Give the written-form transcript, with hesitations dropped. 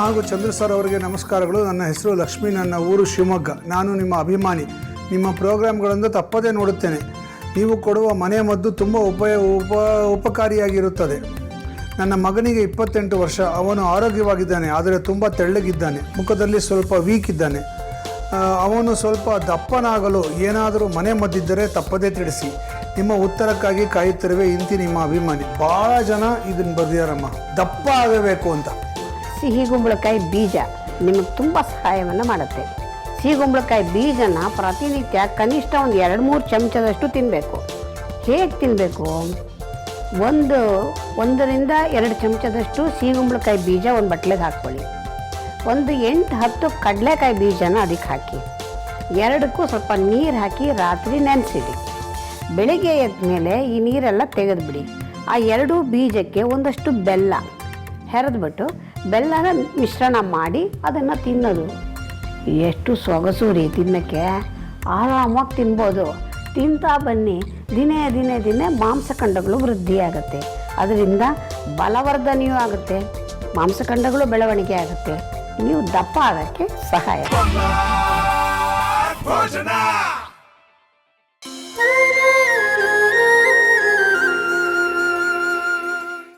ಹಾಗೂ ಚಂದ್ರ ಸರ್ ಅವರಿಗೆ ನಮಸ್ಕಾರಗಳು. ನನ್ನ ಹೆಸರು ಲಕ್ಷ್ಮಿ, ನನ್ನ ಊರು ಶಿವಮೊಗ್ಗ. ನಾನು ನಿಮ್ಮ ಅಭಿಮಾನಿ. ನಿಮ್ಮ ಪ್ರೋಗ್ರಾಮ್ಗಳನ್ನು ತಪ್ಪದೇ ನೋಡುತ್ತೇನೆ. ನೀವು ಕೊಡುವ ಮನೆ ಮದ್ದು ತುಂಬ ಉಪಕಾರಿಯಾಗಿರುತ್ತದೆ. ನನ್ನ ಮಗನಿಗೆ 28 ವರ್ಷ. ಅವನು ಆರೋಗ್ಯವಾಗಿದ್ದಾನೆ, ಆದರೆ ತುಂಬ ತೆಳ್ಳಗಿದ್ದಾನೆ. ಮುಖದಲ್ಲಿ ಸ್ವಲ್ಪ ವೀಕ್ ಇದ್ದಾನೆ. ಅವನು ಸ್ವಲ್ಪ ದಪ್ಪನಾಗಲು ಏನಾದರೂ ಮನೆ ಮದ್ದಿದ್ದರೆ ತಪ್ಪದೇ ತಿಳಿಸಿ. ನಿಮ್ಮ ಉತ್ತರಕ್ಕಾಗಿ ಕಾಯುತ್ತಿರುವೆ. ಇಂತಿ ನಿಮ್ಮ ಅಭಿಮಾನಿ. ಭಾಳ ಜನ ಇದನ್ನು ಬರೆದಿದ್ದಾರಮ್ಮ, ದಪ್ಪ ಆಗಬೇಕು ಅಂತ. ಸಿಹಿಗುಂಬಳಕಾಯಿ ಬೀಜ ನಿಮಗೆ ತುಂಬ ಸಹಾಯವನ್ನು ಮಾಡುತ್ತೆ. ಸಿಹಿಗುಂಬಳಕಾಯಿ ಬೀಜನ ಪ್ರತಿನಿತ್ಯ ಕನಿಷ್ಠ ಒಂದು 2-3 ಚಮಚದಷ್ಟು ತಿನ್ನಬೇಕು. ಹೇಗೆ ತಿನ್ನಬೇಕು? 1ರಿಂದ 2 ಚಮಚದಷ್ಟು ಸಿಹಿಗುಂಬಳಕಾಯಿ ಬೀಜ ಒಂದು ಬಟ್ಲಿಗೆ ಹಾಕ್ಕೊಳ್ಳಿ. ಒಂದು 8-10 ಕಡಲೆಕಾಯಿ ಬೀಜನ ಅದಕ್ಕೆ ಹಾಕಿ, 2ಕ್ಕೂ ಸ್ವಲ್ಪ ನೀರು ಹಾಕಿ ರಾತ್ರಿ ನೆನೆಸಿಡಿ. ಬೆಳಿಗ್ಗೆ ಎದ್ದ ಮೇಲೆ ಈ ನೀರೆಲ್ಲ ತೆಗೆದುಬಿಡಿ. ಆ 2 ಬೀಜಕ್ಕೆ ಒಂದಷ್ಟು ಬೆಲ್ಲ ಹೆರೆದ್ಬಿಟ್ಟು ಬೆಲ್ಲನ ಮಿಶ್ರಣ ಮಾಡಿ ಅದನ್ನು ತಿನ್ನೋದು. ಎಷ್ಟು ಸೊಗಸು ರೀ ತಿನ್ನೋಕ್ಕೆ. ಆರಾಮಾಗಿ ತಿನ್ಬೋದು. ತಿಂತಾ ಬನ್ನಿ. ದಿನೇ ದಿನೇ ದಿನೇ ಮಾಂಸಖಂಡಗಳು ವೃದ್ಧಿಯಾಗುತ್ತೆ. ಅದರಿಂದ ಬಲವರ್ಧನೆಯೂ ಆಗುತ್ತೆ, ಮಾಂಸಖಂಡಗಳು ಬೆಳವಣಿಗೆ ಆಗುತ್ತೆ. ನೀವು ದಪ್ಪ ಆಗೋಕ್ಕೆ ಸಹಾಯ.